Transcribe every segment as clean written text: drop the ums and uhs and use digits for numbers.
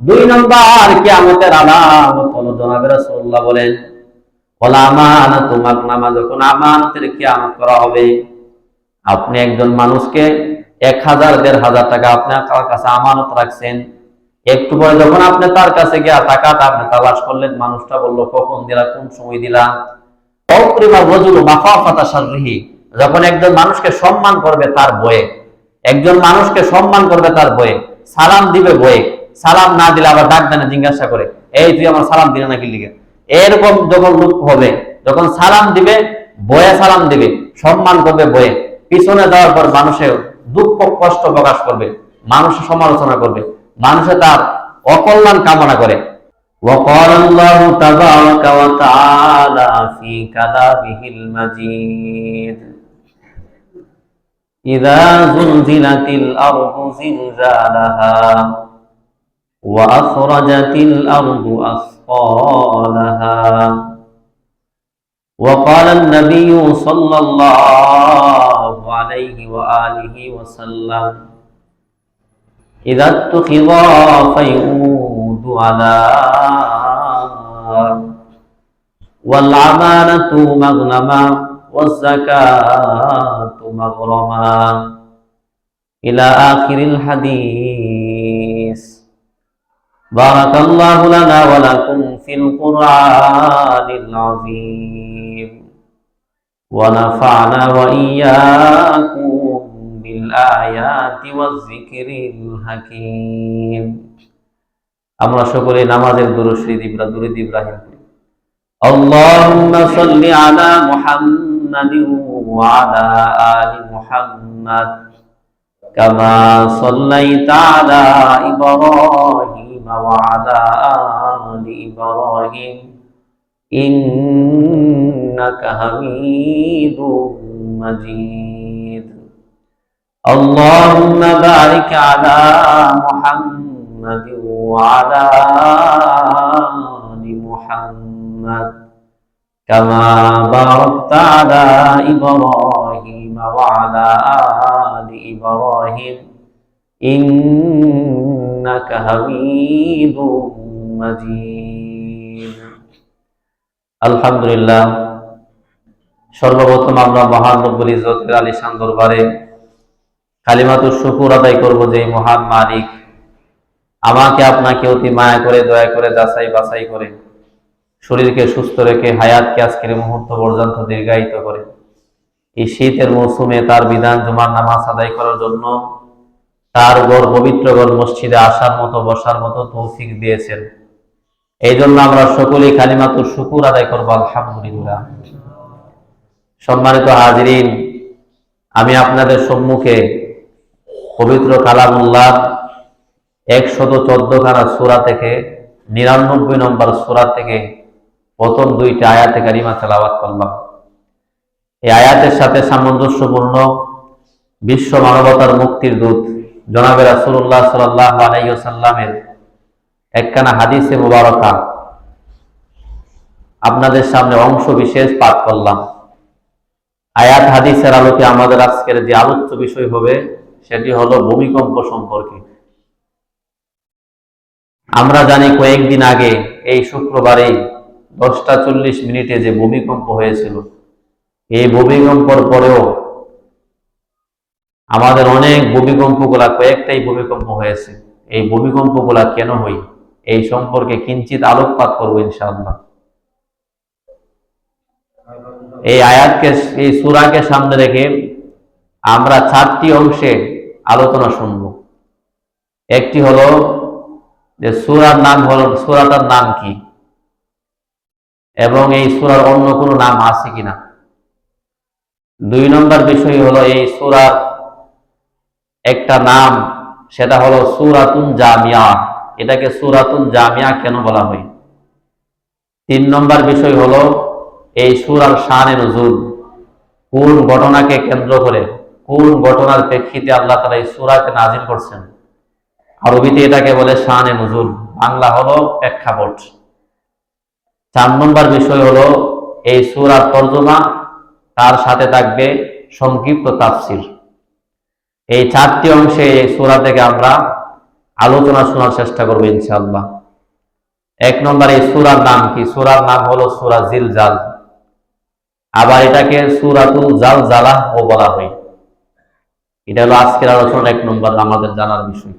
দুই নম্বর কিয়ামতের আলামত হলো জনাবে রাসূলুল্লাহ বলেন, ওয়াল আমানাতু মাগনামা, যখন আমানতের কিয়ামত করা হবে। আপনি একজন মানুষকে 1000 1500 টাকা আপনার কাছে আমানত রাখছেন, একটু পরে যখন আপনি তার কাছে গিয়া টাকাটা আপনি তালাশ করলেন, মানুষটা বললো কখন দিলা, কোন সময় দিলা। অক্রিমার রাজুলু মাখাফাতা শাররিহি, যখন একজন মানুষকে সম্মান করবে তার ভয়ে, একজন মানুষকে সম্মান করবে তার ভয়ে, সালাম দিবে ভয়ে, সালাম না দিলে আবার ডাক দেনে জিজ্ঞাসা করে, এই তুই আমার সালাম দিলে নাকি লিগে। এরকম যখন লোক হবে, যখন সালাম দিবে ভয়ে সালাম দিবে, সম্মান করবে ভয়ে, পিছনে যাওয়ার পর মানুষের দুঃখ কষ্ট প্রকাশ করবে, মানুষের সমালোচনা করবে, মানুষে তার অকল্যাণ কামনা করে। وقال الله تبارك وتعالى في كلامه المجيد إذا زلزلت الأرض زلزالها وأخرجت الأرض أثقالها وقال النبي صلى الله عليه وآله وسلم إذا اتخذ فيعود على والأمانة مغنما والزكاة مغرما إلى آخر الحديث. بارك الله لنا ولكم في القرآن العظيم ونفعنا وإياكم بالآيات والذكر الحكيم. আমরা সকলে নামাজের দুরূদ ইব্রাহিম পড়ি। আল্লাহুম্মা সাল্লি আলা মুহাম্মাদিন ওয়া আলা আলি মুহাম্মাদ কামা সাল্লাইতা আলা ইব্রাহিম ওয়া আলা আলি ইব্রাহিম ইন্নাকা হামিদুম মাজিদ। اللهم بارك على محمد وعلى آل محمد كما باركت على إبراهيم وعلى آل إبراهيم إنك حميد مجيد. الحمد لله। সর্বপ্রথম আমরা মহান রব্বুল ইজ্জতের আলিশান দরবারে কালিমাতুশ শুকর আদায় করব যে মহান মালিক আমাকে আপনাকে অতি মায়া করে দয়া করে যাচাই বাছাই করে শরীরকে সুস্থ রেখে হায়াতকে আজকের মুহূর্ত পর্যন্ত দীর্ঘায়িত করে এই শীতের মৌসুমে তার বিধান জুমার নামাজ আদায় করার জন্য তার ঘর পবিত্র ঘর মসজিদে আসার মতো বসার মতো তৌফিক দিয়েছেন। এই জন্য আমরা সকলেই কালিমাতুশ শুকর আদায় করব আলহামদুলিল্লাহ। সম্মানিত হাজিরিন, আমি আপনাদের সম্মুখে পবিত্র কালামুল্লাহ 114 খানা সূরা থেকে 99 নম্বর সূরা থেকে প্রথম 2টি আয়াতে কারিমা তেলাওয়াত করলাম। এই আয়াতের সাথে সামঞ্জস্যপূর্ণ বিশ্ব মানবতার মুক্তির দূত জনাবে রাসূলুল্লাহ সাল্লাল্লাহু আলাইহি ওয়াসাল্লামের একখানা হাদিসে মুবারকা আপনাদের সামনে অংশ বিশেষ পাঠ করলাম। আয়াত হাদিসের আলোকে আমাদের আজকের যে আলোচ্য বিষয় হবে সেটি হলো ভূমিকম্প সম্পর্কে। আমরা জানি কয়েকদিন আগে এই শুক্রবারে 10:40 যে ভূমিকম্প হয়েছিল, এই ভূমিকম্পর পরেও আমাদের অনেক ভূমিকম্পগুলা, কয়েকটাই ভূমিকম্প হয়েছে। এই ভূমিকম্পগুলা কেন হয় এই সম্পর্কে কিঞ্চিত আলোকপাত করবো ইনশাআল্লাহ। এই আয়াতকে, এই সূরাকে সামনে রেখে আমরা 4টি অংশে আলোচনা শুনব। একটি হলো যে সূরাটার নাম কি এবং এই সূরার অন্য কোনো নাম আছে কিনা। 2 নম্বর বিষয় হলো এই সূরার একটা নাম, সেটা হলো সূরাতুন জামিয়া। এটাকে সূরাতুন জামিয়া কেন বলা হয়। 3 নম্বর বিষয় হলো এই সূরার শানে নুজুল, কোন ঘটনাকে কেন্দ্র করে, কোন ঘটনার প্রেক্ষিতে আল্লাহ তাআলা এই সূরাকে নাজিল করছেন। আরবিতে এটাকে বলে শানে নুজুল, বাংলা হলো প্রেক্ষাপট। 4 নম্বর বিষয় হলো এই সূরার তরজমা, তার সাথে থাকবে সংক্ষিপ্ত তাফসির। এই 4টি অংশে এই সূরা থেকে আমরা আলোচনা শোনার চেষ্টা করবো ইনশাআল্লাহ। এক নম্বর, এই সূরার নাম কি? সূরার নাম হলো সূরা জিলজাল। আবার এটাকে সূরাতুল জালজালাহ ও বলা হয়। এটা হলো আজকের আলোচনার এক নম্বর আমাদের জানার বিষয়।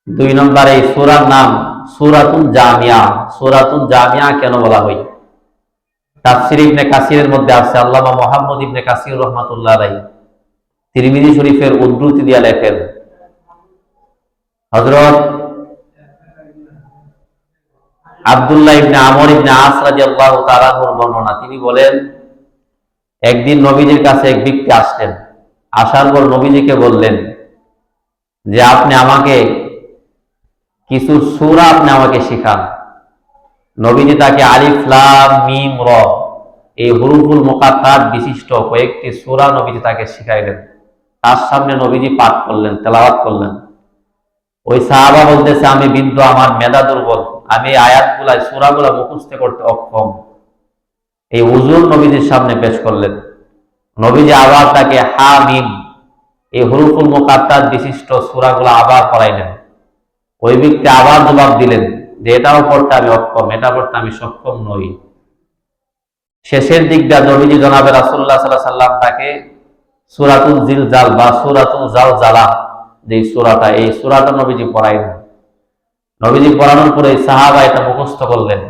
দুই নম্বর, এই সূরার নাম সূরাতুল জামিয়া। সূরাতুল জামিয়া কেন বলা হয়? তাফসীর ইবনে কাসিরের মধ্যে আছে, আল্লামা মুহাম্মদ ইবনে কাসির রাহমাতুল্লাহ আলাইহি তিরমিজি শরীফের উদ্ধৃতি দিয়ে লেখেন, হযরত আব্দুল্লাহ ইবনে আমর ইবনে আস রাদিয়াল্লাহু তাআলা আনহুর বর্ণনা, তিনি বলেন, একদিন নবীজির কাছে এক ব্যক্তি আসলেন। আসার পর নবীজিকে বললেন যে আপনি আমাকে কিছু সূরা আপনি আমাকে শিখান। নবীজি তাকে আলিফ লাম মিম র এই হুরুফুল মুকাত্তাত বিশিষ্ট কয়েকটি সূরা নবীজি তাকে শিখাইলেন। তার সামনে নবীজি পাঠ করলেন, তেলাওয়াত করলেন। ওই সাহাবা বলতেছে, আমি বৃদ্ধ, আমার মেধা দুর্বল, আমি এই আয়াতগুলা সূরাগুলা মুখস্থ করতে অক্ষম। এই হুজুর নবীজির সামনে পেশ করলেন। নবীজি আবার তাকে হামিম এই হুরুফুল মুকাত্তাত বিশিষ্ট সূরাগুলো আবার পড়াইলেন। ওই ব্যক্তি আবার জবাব দিলেন যে এটাও পড়তে আমি অক্ষম, এটা পড়তে আমি সক্ষম নই। শেষের দিকটা নবীজি জনাবে রাসূলুল্লাহ সাল্লাল্লাহু আলাইহি ওয়াসাল্লাম তাকে সূরাতুল জিলজাল বা সূরাতুল জালজালাহ যে সূরাটা, এই সূরাটা নবীজি পড়াইলেন। নবীজি পড়ানোর পরে সাহাবা এটা মুখস্থ করলেন।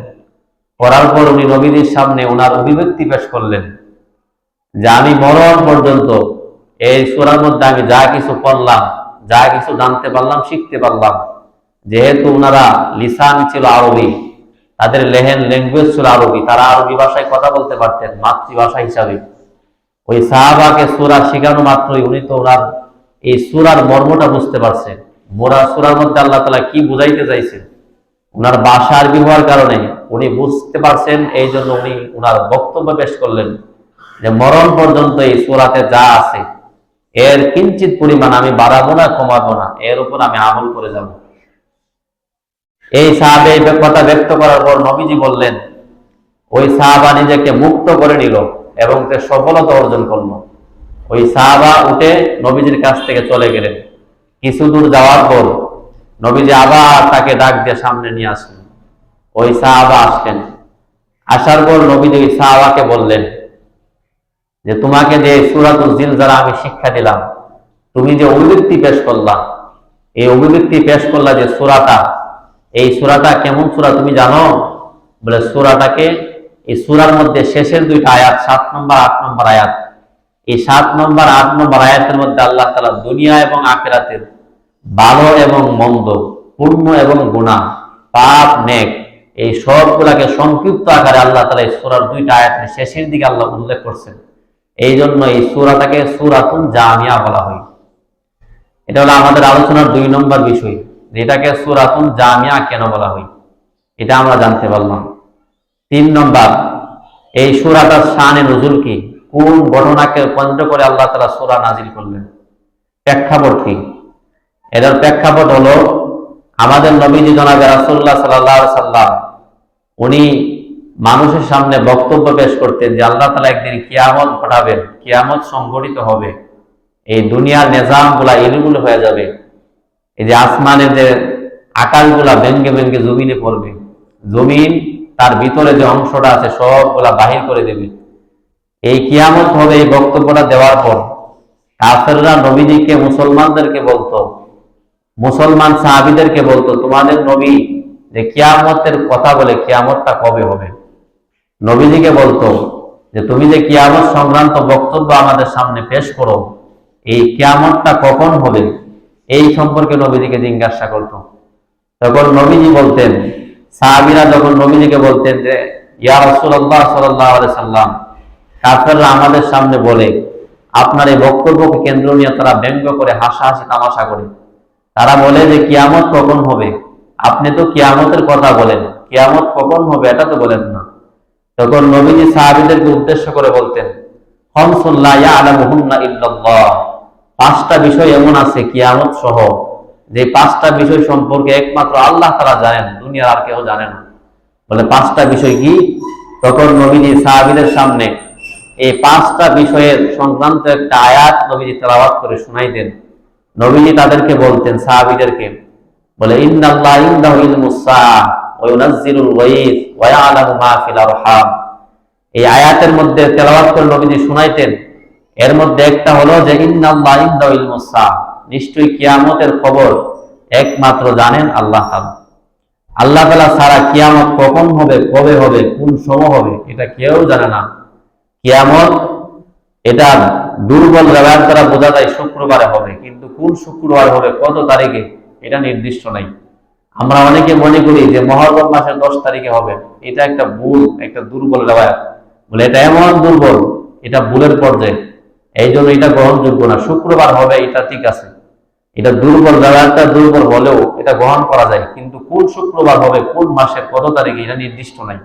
পড়ার পর উনি নবীজির সামনে ওনার অভিব্যক্তি পেশ করলেন যে আমি মরণ পর্যন্ত এই সূরার মধ্যে আমি যা কিছু পড়লাম, যা কিছু জানতে পারলাম, শিখতে পারলাম, যেহেতু ওনারা লিসান ছিল আরবি, তাদের লেহেন ল্যাঙ্গুয়েজ ছিল আরবি, তারা আরবি ভাষায় কথা বলতে পারতেন মাতৃভাষা হিসাবে। ওই সাহাবাকে সূরা শেখানো মাত্রই উনি তো ওনার এই সূরার মর্মটা বুঝতে পারছেন। মোরা সূরার মধ্যে আল্লাহ তাআলা কি বুঝাইতে চাইছেন, ওনার ভাষা আরবি হওয়ার কারণে উনি বুঝতে পারছেন। এই জন্য উনি ওনার বক্তব্য পেশ করলেন যে মরণ পর্যন্ত এই সূরাতে যা আছে এর কিঞ্চিত পরিমাণ আমি বাড়াবো না, কমাবো না, এর উপর আমি আমল করে যাব। এই সাহাবা এই কথা ব্যক্ত করার পর নবীজি বললেন, ওই সাহাবা নিজেকে মুক্ত করে নিল এবং সে সফলতা অর্জন করলো। ওই সাহাবা উঠে নবীজির কাছ থেকে চলে গেলেন। কিছু দূর যাওয়ার পর নবীজি আবার তাকে ডাক দিয়ে সামনে নিয়ে আসলেন। ওই সাহাবা আসলেন। আসার পর নবীজি ওই সাহাবাকে বললেন যে তোমাকে যে সূরাতুল জিলজালা আমি শিক্ষা দিলাম, তুমি যে অভিব্যক্তি পেশ করলা, এই অভিব্যক্তি পেশ করলা যে সূরাটা, এই সূরাটা কেমন সূরা তুমি জানো? বলে সূরাটাকে, এই সূরার মধ্যে শেষের দুইটা আয়াত 7 নম্বর 8 নম্বর আয়াত, এই 7 নম্বর 8 নম্বর আয়াতের মধ্যে আল্লাহ তাআলা দুনিয়া এবং আখিরাতের ভালো এবং মন্দ, পূর্ণ এবং গুনাহ, পাপ নেক, এই সবগুলাকে সংক্ষিপ্ত আকারে আল্লাহ তাআলা এই সূরার দুইটা আয়াতের শেষের দিকে আল্লাহ উল্লেখ করছেন। এই জন্য এই সূরাটাকে সূরাতুল জামিয়া বলা হয়। এটা হলো আমাদের আলোচনার 2 নম্বর বিষয়, যেটাকে সূরাতুল জামিয়া কেন বলা হয়, এটা আমরা জানতে পারলাম। 3 নম্বর, এই সূরাটার শানে নুজুল কি, কোন ঘটনাকে কেন্দ্র করে আল্লাহ তাআলা সূরা নাজিল করলেন, প্রেক্ষাপট কি? এটার প্রেক্ষাপট হলো আমাদের নবীজি জনাবে রাসূলুল্লাহ সাল্লাল্লাহু আলাইহি সাল্লাম উনি মানুষের সামনে বক্তব্য পেশ করতেন যে আল্লাহ তাআলা একদিন কিয়ামত ঘটাবেন, কিয়ামত সংঘটিত হবে, এই দুনিয়ার নিজামগুলা এলোমেলো হয়ে যাবে, এই যে আসমানের যে আকাশগুলা ভেঙ্গে ভেঙ্গে জমিনে পড়বে, জমিন তার ভিতরে যে অংশটা আছে সবগুলা বাহির করে দেবে, এই কিয়ামত হবে। এই বক্তব্যটা দেওয়ার পর কাফেররা নবীজিকে, মুসলমানদেরকে বলতো, মুসলমান সাহাবীদেরকে বলতো, তোমাদের নবী যে কিয়ামতের কথা বলে, কিয়ামতটা কবে হবে? নবীজিকে বলতো যে তুমি যে কিয়ামত সংক্রান্ত বক্তব্য আমাদের সামনে পেশ করো, এই কিয়ামতটা কখন হবে, এই সম্পর্কে নবীজিকে জিজ্ঞাসা করত। তখন নবীজি বলতেন, সাহাবীরা যখন নবীজিকে বলতেন যে ইয়া রাসূলুল্লাহ সাল্লাল্লাহু আলাইহি সাল্লাম, কাফেররা আমাদের সামনে বলে, আপনার এই বক্তব্যকে কেন্দ্র নিয়ে তারা ব্যঙ্গ করে, হাসাহাসি তামাশা করে, তারা বলে যে কিয়ামত কখন হবে, আপনি তো কিয়ামতের কথা বলেন, কিয়ামত কখন হবে এটা তো বলেন না। তখন নবীজি সাহাবীদেরকে উদ্দেশ্য করে বলতেন, খামসুন লা ইয়ালামুহুন্না ইল্লাল্লাহ, 5টা বিষয় এমন আছে কিয়ামত সহ, যে 5টা বিষয় সম্পর্কে একমাত্র আল্লাহ তাআলা জানেন, দুনিয়ার আর কেউ জানে না। বলে 5টা বিষয় কি? তখন নবীজি সাহাবীদের সামনে এই 5টা বিষয়ের সংক্রান্ত একটা আয়াত নবীজি তেলাওয়াত করে শোনাইতেন। নবীজি তাদেরকে বলতেন, সাহাবীদেরকে, বলে ইন্নাল্লাহা ইনদাহু ইলমুস সাআহ ওয়া ইউনাজ্জিলুল গায়থ ওয়া ইয়ালামু মা ফিল আরহাম। এই আয়াতের মধ্যে তেলাওয়াত করে নবীজি শুনাইতেন। এর মধ্যে একটা হলো যে ইন্নাল্লাহা ইনদাহু ইলমুস সাআহ, নিশ্চয়ই কিয়ামতের খবর একমাত্র জানেন আল্লাহ তাআলা। আল্লাহ তাআলা ছাড়া কিয়ামত কখন হবে, কবে হবে, কোন সময় হবে এটা কেউ জানে না। কিয়ামত এটা দুর্বল রেওয়ায়াত দ্বারা বোঝা যায় শুক্রবারে হবে, কিন্তু কোন শুক্রবার হবে, কত তারিখে এটা নির্দিষ্ট নাই। আমরা অনেকে মনে করি যে মুহররম মাসের 10 তারিখে হবে, এটা একটা ভুল, একটা দুর্বল রেওয়ায়াত। বলে এটা এমন দুর্বল, এটা ভুলের পর্যায়ে, এই জন্য এটা গ্রহণযোগ্য না। শুক্রবার হবে এটা ঠিক আছে, এটা দুর্বল রেওয়ায়াতটা দুর্বল হলেও এটা গ্রহণ করা যায়, কিন্তু কোন শুক্রবার হবে, কোন মাসের কত তারিখে এটা নির্দিষ্ট নাই।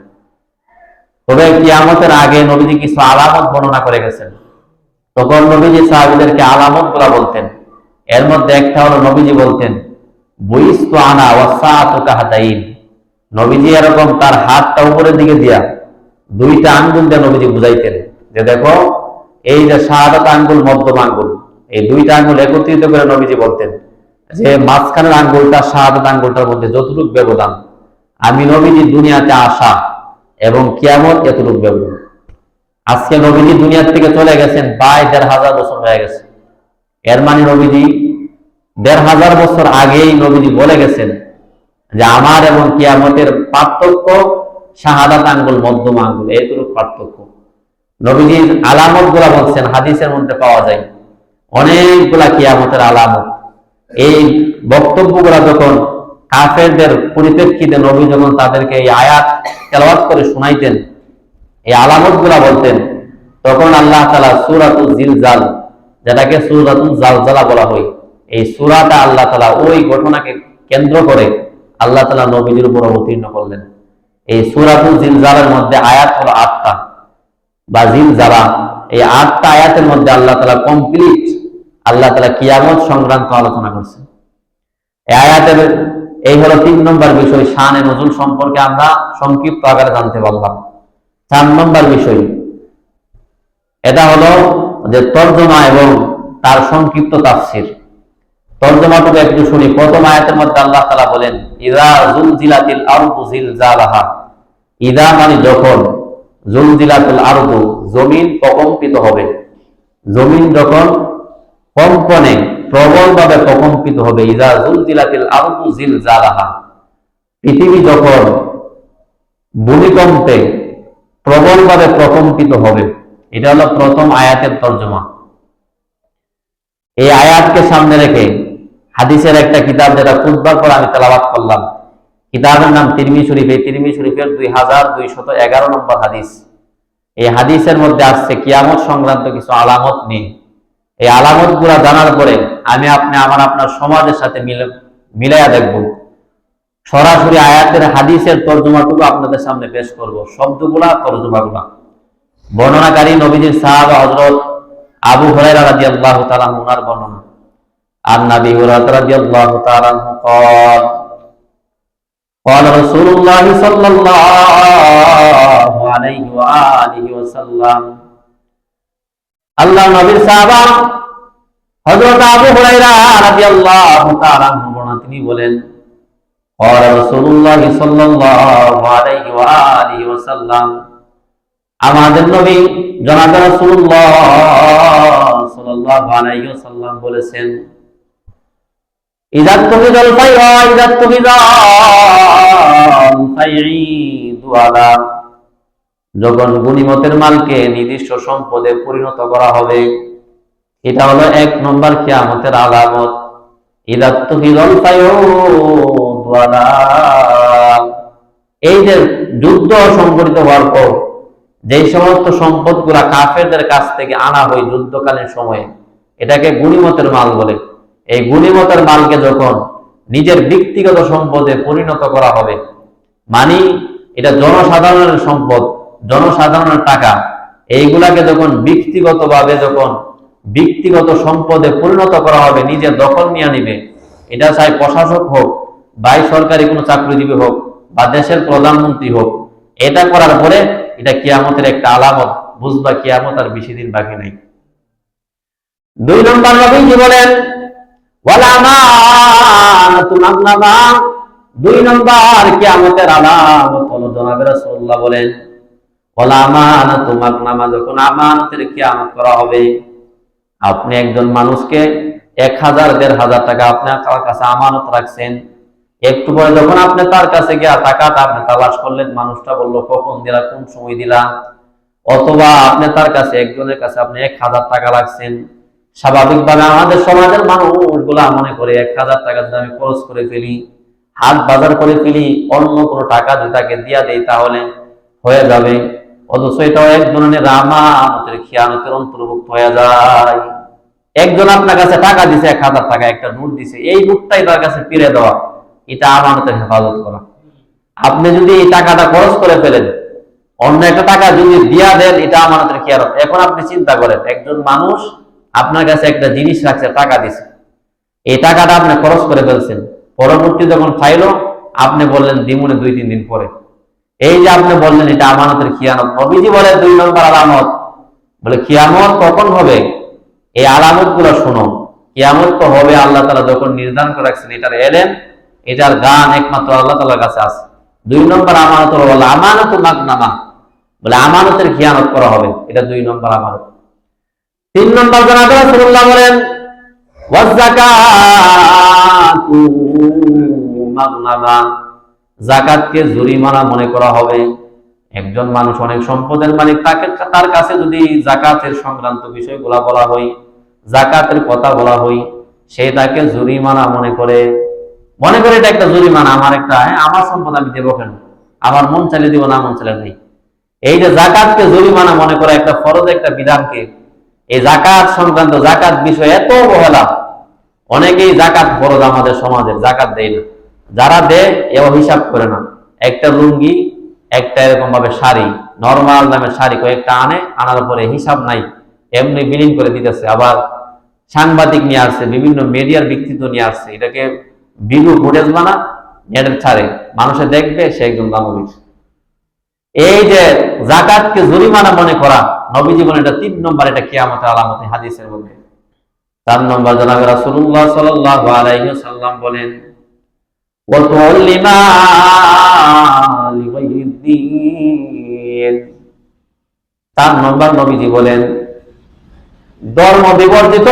তবে কিয়ামতের আগে নবীজি কিছু আলামত বর্ণনা করে গেছেন। তখন নবীজি সাহাবীদেরকে আলামত গুলা বলতেন। এর মধ্যে একটা হলো নবীজি বলতেন বুইস্তু আনা ওয়া সাআতু কাহাতাইন। নবীজি এরকম তার হাতটা উপরের দিকে দিয়া দুইটা আঙ্গুল দিয়ে নবীজি বুঝাইতেন যে দেখো এই যে শাহাদাত আঙ্গুল, মধ্যম আঙ্গুল, এই দুইটা আঙ্গুল একত্রিত করে নবীজি বলতেন যে মাঝখানের আঙ্গুলটা শাহাদাত আঙ্গুলটার মধ্যে যতটুকু ব্যবধান, আমি নবীজি দুনিয়াতে আসা এবং কিয়ামত এতটুকু ব্যবধান। আজকে নবীজি দুনিয়ার থেকে চলে গেছেন, প্রায় ১৫০০ বছর হয়ে গেছে। এর মানে নবীজি ১৫০০ বছর আগেই নবীজি বলে গেছেন যে আমার এবং কিয়ামতের পার্থক্য শাহাদাত আঙ্গুল, মধ্যম আঙ্গুল, এতটুকু পার্থক্য। নবীজির আলামত গুলা বলছেন, হাদিসের মধ্যে পাওয়া যায় অনেকগুলা কিয়ামতের আলামত। এই বক্তব্যগুলা যখন কাফেরদের পরিপ্রেক্ষিতে নবী যখন তাদেরকে এই আয়াত তেলাওয়াত করে শুনাইতেন, এই আলামত গুলা বলতেন, তখন আল্লাহ তাআলা সূরাতুল জিলজাল, যেটাকে সূরাতুল জালজালা বলা হয়, এই সূরাটা আল্লাহ তাআলা ওই ঘটনাকে কেন্দ্র করে আল্লাহ তাআলা নবীজির উপর অবতীর্ণ করলেন। এই সূরাতুল জিলজালের মধ্যে আয়াত হলো 8টা বা জিলজালা। এই 8টা আয়াতের মধ্যে আল্লাহ তাআলা কমপ্লিট আল্লাহ তাআলা কিয়ামত সংক্রান্ত আলোচনা করছেন। এই আয়াতের এই হলো 3 নম্বর বিষয়, শানে নজুল সম্পর্কে আমরা সংক্ষিপ্ত আকারে জানতে পারলাম। 4 নম্বর বিষয় এটা হলো যে তরজমা এবং তার সংক্ষিপ্ত তাফসীর। তরজমাটুকু একটু শুনি। প্রথম আয়াতের মধ্যে আল্লাহ তাআলা বলেন ইযা যুলজিলাতিল আরদু জিলজালাহা। ইযা মানে যখন, যুলজিলাতুল আরদু জমিন প্রকম্পিত হবে, জমিন যখন কম্পনে প্রবলভাবে প্রকম্পিত হবে। ইযা যুলজিলাতিল আরদু জিলজালাহা, পৃথিবী যখন ভূমিকম্পে প্রবলভাবে প্রকম্পিত হবে। এটা হলো প্রথম আয়াতের তরজমা। এই আয়াতকে সামনে রেখে হাদিসের একটা কিতাব, যেটা খুতবার পর আমি তেলাওয়াত করলাম, কিতাবের নাম তিরমিজি শরীফ। এই তিরমিজি শরীফের 2211 নম্বর হাদিস। এই হাদিসের মধ্যে আসছে কিয়ামত সংক্রান্ত কিছু আলামত নিয়ে। এই আলামত গুলা জানার পরে আমি আপনার সমাজের সাথে মিলাইয়া দেখব। সরাসরি আয়াতের হাদিসের তরজমাটুকু আপনাদের সামনে পেশ করব, শব্দগুলা, তরজমাগুলা। বর্ণনাকারী নবীজির সাহাবা হযরত আবু হুরায়রা রাদিয়াল্লাহু তাআলা ওনার বর্ণনা। আর নবী হুরায়রা রাদিয়াল্লাহু তাআলা قال قال رسول الله صلى الله عليه وآله وسلم। আল্লাহ নবীর সাহাবা হযরত আবু হুরায়রা রাদিয়াল্লাহু তাআলা বর্ণনা, তিনি বলেন قال رسول الله صلى الله عليه وآله وسلم, আমাদের নবী জনাব রাসূলুল্লাহ সাল্লাল্লাহু আলাইহি ওয়াসাল্লাম বলেছেন ইযা তুমিদাল ফাইরা ইযা তুমিদাল ফাইঈদু আলা, যখন গনিমতের মালকে নির্দিষ্ট সম্পদে পরিণত করা হবে। এটা হলো 1 নম্বর কিয়ামতের আলামত। ইযা তুমিদাল ফাইঈদু আলা, এই যে যুদ্ধ সংঘটিত হওয়ার পর যে সমস্ত সম্পদগুলা কাফেরদের কাছ থেকে আনা হয় যুদ্ধকালীন সময়ে, এটাকে গনিমতের মাল বলে। এই গনিমতের মালকে যখন নিজের ব্যক্তিগত সম্পদে পরিণত করা হবে, মানে এটা জনসাধারণের সম্পদ, জনসাধারণের টাকা, এইগুলাকে যখন ব্যক্তিগত সম্পদে পরিণত করা হবে, নিজে দখল নিয়ে নিবে, এটা চাই প্রশাসক হোক বা সরকারি কোনো চাকরিজীবী হোক বা দেশের প্রধানমন্ত্রী হোক, এটা করার পরে এটা কিয়ামতের একটা আলামত। বুঝবা কিয়ামত আর বেশি দিন বাকি নেই। 2 নম্বর নবীজি বলেন ওয়াল আমানাতু মাগনামা, 2 নম্বর কিয়ামতের আলামত হলো জনাব রাসূলুল্লাহ বলেন ওয়ালা আমানাতু মাগনামা, যখন আমানতের কিয়ামত করা হবে, আপনি একজন মানুষকে 1000 1500 টাকা আপনার কাছে আমানত রাখছেন, একটু পরে যখন আপনি তার কাছে গিয়া টাকাটা আপনি তালাশ করলেন, মানুষটা বলল কখন দিলা, কোন সময় দিলা, অথবা আপনি তার কাছে একজনের কাছে আপনি 1000 টাকা রাখছেন, স্বাভাবিকভাবে আমাদের সমাজের মানুষগুলা মনে করে 1000 টাকা যদি আমি খরচ করে ফেলি, হাট বাজার করে ফেলি, অন্য কোনো টাকা যদি তাকে দিয়া দেই তাহলে হয়ে যাবে, অথচ এটাও এক ধরনের আমানতের খিয়ানতের অন্তর্ভুক্ত হয়ে যায়। একজন আপনার কাছে টাকা দিছে, 1000 টাকা একটা নোট দিছে, এই নোটটাই তার কাছে ফিরে দেওয়া, এটা আমানতের হেফাজত করা। আপনি যদি এই টাকাটা খরচ করে ফেলেন, অন্য একটা টাকা যদি দিয়া দেন, এটা আমানতের খিয়ানত। এখন আপনি চিন্তা করেন, একজন মানুষ আপনার কাছে একটা জিনিস রাখছে, টাকা দিছে, এই টাকাটা আপনি খরচ করে ফেলছেন, পরবর্তী যখন ফাইলো আপনি বললেন দিমুনে 2-3 দিন পরে, এই যে আপনি বললেন এটা আমানতের খিয়ানত। নবীজি বলে 2 নম্বর আলামত, বলে কিয়ামত কখন হবে, এই আলামত গুলো শোনো। কিয়ামত তো হবে আল্লাহ তাআলা যখন নির্ধারণ করে রাখছেন, এটার এলেন, এটার গান একমাত্র আল্লাহ তাআলার কাছে আছে। 2 নম্বর আমানত হলো আমানাতু মাগনামা, বলে আমানতের খিয়ানত করা হবে, এটা 2 নম্বর আমানত। 3 নম্বর জনাব রাসূলুল্লাহ বলেন ওয়াজ যাকাতু মাগনামা, যাকাতকে জরিমানা মনে করা হবে। একজন মানুষ অনেক সম্পদের মালিক, তার কাছে যদি যাকাতের সংক্রান্ত বিষয়গুলা বলা হয়, যাকাতের কথা বলা হয়, সে তাকে জরিমানা মনে করে এটা একটা জরিমানা, আমার সম্পদ আমি দেবো কেন, আমার মন চাইলে দিব, না মন চাইলে নেই। এই যে যাকাতকে জরিমানা মনে করা, একটা ফরজ একটা বিধানকে, এই যাকাত সংক্রান্ত যাকাত বিষয় এত অবহেলা, অনেকেই যাকাত ফরজ আমাদের সমাজে যাকাত দেয় না, যারা দেয় এও হিসাব করে না। একটা লুঙ্গি, একটা এরকম ভাবে শাড়ি, নরমাল দামের শাড়ি কয়েকটা আনার পরে হিসাব নাই, এমনি বিলীন করে দিতেছে। আবার সাংবাদিক নিয়ে আসছে, বিভিন্ন মিডিয়ার ব্যক্তিত্ব নিয়ে আসছে, এটাকে ভিডিও ফুটেজ বানা, নেটের ছাড়ে, মানুষে দেখবে, সে একজন দানবীর। এই যে যাকাতকে জরিমানা মনে করা, নবীজি বলেন এটা 3 নম্বর, এটা কিয়ামতের আলামতে হাদিসের মধ্যে। 4 নম্বর জনাব রাসূলুল্লাহ সাল্লাল্লাহু আলাইহি ওয়াসাল্লাম বলেন ওয়াতুল্লিমা লিগাইরিদ্দিন। 4 নম্বর নবীজি বলেন ধর্ম বিবর্জিত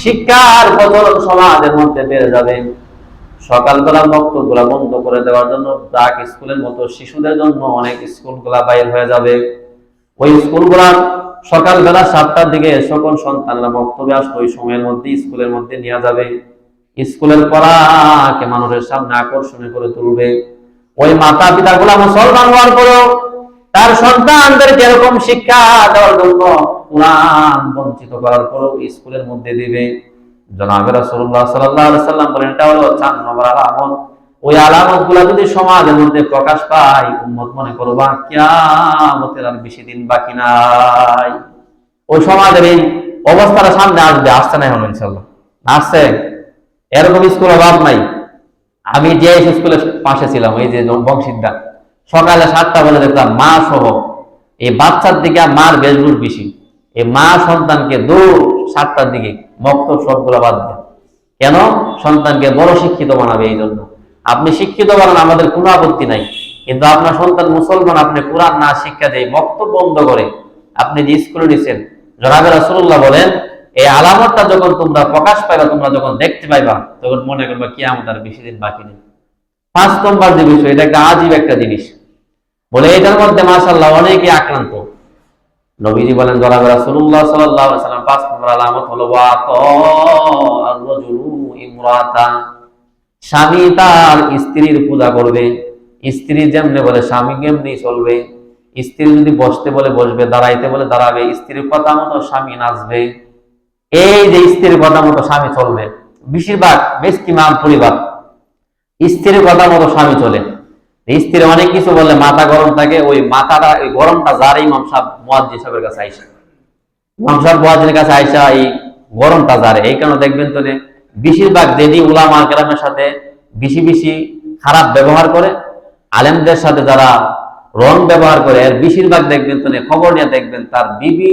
শিক্ষার প্রচলন সমাজের মধ্যে বেড়ে যাবে। সকালবেলা বক্তব্যগুলা বন্ধ করে দেওয়ার জন্য ডাক স্কুলের মতো শিশুদের জন্য অনেক স্কুলগুলা বাইর হয়ে যাবে। ওই স্কুলগুলা সকালবেলা 7টার দিকে সকল সন্তানরা বক্তব্যে আসবে, ওই সময়ের মধ্যে স্কুলের মধ্যে নিয়ে যাবে। স্কুলের পড়াকে মানুষের সামনে আকর্ষণীয় করে তুলবে। ওই মাতা পিতা গুলা মুসলমান হওয়ার পরেও তার সন্তানদেরকে এরকম শিক্ষা দেওয়ার জন্য কোরআন বঞ্চিত করার পরেও স্কুলের মধ্যে দিবে। জনাবে রাসূলুল্লাহ সাল্লাল্লাহু আলাইহি সাল্লাম বলেন এটা হলো 4 নম্বর আলামত। ওই আলামত গুলা যদি সমাজের মধ্যে প্রকাশ পায়, উম্মত মনে করবা কিয়ামতের আর বেশি দিন বাকি নাই। ওই সমাজের এই অবস্থাটা সামনে আসছে না এখন ইনশাআল্লাহ, আসছে। এরকম স্কুল অভাব নাই। আমি যে স্কুলের পাশে ছিলাম, এই যে বংশিদ্দা, সকালে 7টা বলে দেখলাম মা সহ এই বাচ্চার দিকে মার বেশগুলো বেশি, এই মা সন্তানকে দৌড় 7টার দিকে মক্তব সবগুলো বাদ দেন। কেন? সন্তানকে বড় শিক্ষিত বানাবে। এই জন্য আপনি শিক্ষিত বানান, আমাদের কোনো আপত্তি নাই, কিন্তু আপনার সন্তান মুসলমান, আপনি কোরআন না শিক্ষা দেয়, মক্তব বন্ধ করে আপনি যে স্কুলে দিচ্ছেন, জনাবে রাসূলুল্লাহ বলেন এই আলামতটা যখন তোমরা প্রকাশ পাইবা, তোমরা যখন দেখতে পাইবা, তখন মনে করবা কিয়ামত আর বেশি দিন বাকি নেই। 5 নম্বর যে বিষয়, এটা একটা আজীব একটা জিনিস, বলে এটার মধ্যে মাশাআল্লাহ অনেকে আক্রান্ত। নবীজি বলেন জনাবে রাসূলুল্লাহ সাল্লাল্লাহু আলাইহি ওয়াসাল্লাম 5 নম্বর আলামত হলো আর-রাজুলু ইমরাতা, স্বামী তার স্ত্রীর পূজা করবে। স্ত্রী যেমনি বলে স্বামী কেমনি চলবে। স্ত্রী যদি বসতে বলে বসবে, দাঁড়াইতে বলে দাঁড়াবে, স্ত্রীর কথা মতো স্বামী নাচবে। এই যে স্ত্রীর কথা মতো স্বামী চলবে, বেশিরভাগ মেক্সিমাম পরিবার স্ত্রীর কথা মতো স্বামী চলে। স্ত্রী অনেক কিছু বললে মাথা গরম থাকে, ওই মাথাটা, ওই গরমটা যার ইমাম সাহেব মুয়াজ্জিন সাহেবের কাছে আইসা, ইমাম সাহেব মুয়াজ্জিনের কাছে আইসা এই গরমটা যারে। এই কারণে দেখবেন তো বেশিরভাগ যেদি উলামা কেরামের সাথে বেশি বেশি খারাপ ব্যবহার করে, আলেমদের সাথে যারা রং ব্যবহার করে, এর বেশিরভাগ দেখবেন তো খবর নিয়ে দেখবেন তার বিবি,